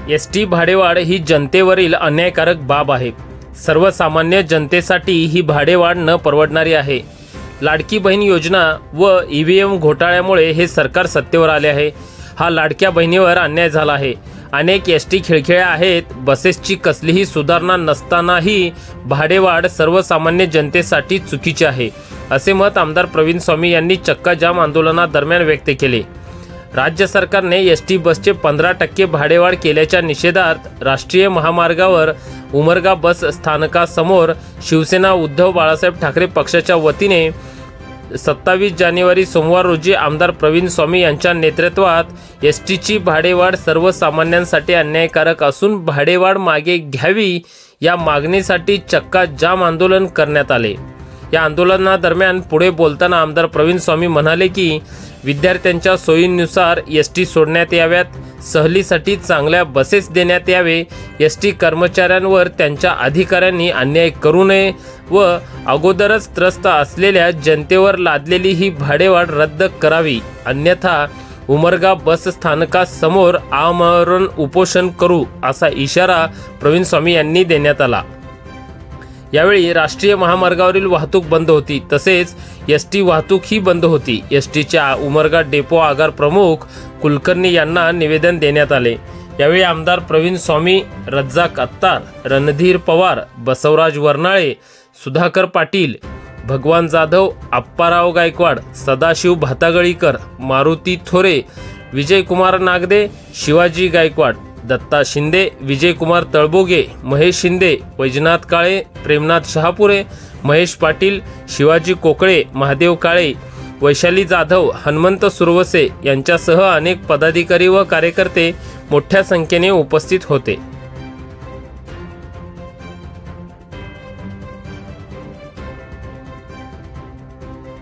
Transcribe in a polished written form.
ST भाडेवाढ ही जनतेवरील अन्यायकारक बाब आहे। सर्वसामान्य जनतेसाठी ही भाडेवाढ न परवडणारी आहे। लाडकी बहीण योजना व ईव्हीएम घोटाळ्यामुळे हे सरकार सत्तेवर आले आहे। हा लाडक्या बहिणीवर अन्याय झाला आहे। अनेक एसटी खिळखिळ्या आहेत। बसेसची कसलीही सुधारणा नसतानाही भाडेवाढ सर्वसामान्य जनतेसाठी चुकीची आहे, असे मत आमदार प्रवीण स्वामी यांनी चक्का जाम आंदोलनादरम्यान व्यक्त केले। राज्य सरकारने एसटी बसचे 15% भाडेवाढ केल्याच्या निषेधार्थ राष्ट्रीय महामार्गावर उमरगा बस स्थानकासमोर शिवसेना उद्धव बाळासाहेब ठाकरे पक्षाच्या वतीने 27 जानेवारी सोमवार रोजी आमदार प्रवीण स्वामी यांच्या नेतृत्वात एसटीची भाडेवाढ सर्वसामान्यांसाठी अन्यायकारक असून भाडेवाढ मागे घ्यावी या मागणीसाठी चक्का जाम आंदोलन करण्यात आले। या आंदोलनादरम्यान पुढे बोलताना आमदार प्रवीण स्वामी म्हणाले की विद्यार्थ्यांच्या सोयीनुसार एसटी सोडण्यात याव्यात, सहलीसाठी चांगल्या बसेस देण्यात यावे, एसटी कर्मचाऱ्यांवर त्यांच्या अधिकाऱ्यांनी अन्याय करू नये व अगोदरच त्रस्त असलेल्या जनतेवर लादलेली ही भाडेवाढ रद्द करावी, अन्यथा उमरगा बस स्थानकासमोर आमरण उपोषण करू असा इशारा प्रवीण स्वामी यांनी देण्यात आला। यावेळी राष्ट्रीय महामार्गावरील वाहतूक बंद होती, तसेच एसटी वाहतूक ही बंद होती। एसटीच्या उमरगा डेपो आगार प्रमुख कुलकर्णी यांना निवेदन देण्यात आले। यावेळी आमदार प्रवीण स्वामी, रज्जाक अत्तार, रणधीर पवार, बसवराज वर्नाळे, सुधाकर पाटील, भगवान जाधव, अप्पाराव गायकवाड, सदाशिव भातागळीकर, मारुती थोरे, विजयकुमार नागदे, शिवाजी गायकवाड, दत्ता शिंदे, विजयकुमार तळबोगे, महेश शिंदे, वैजनाथ काळे, प्रेमनाथ शहापुरे, महेश पाटील, शिवाजी कोकळे, महादेव काळे, वैशाली जाधव, हनुमंत सुरवसे यांच्यासह अनेक पदाधिकारी व कार्यकर्ते मोठ्या संख्येने उपस्थित होते।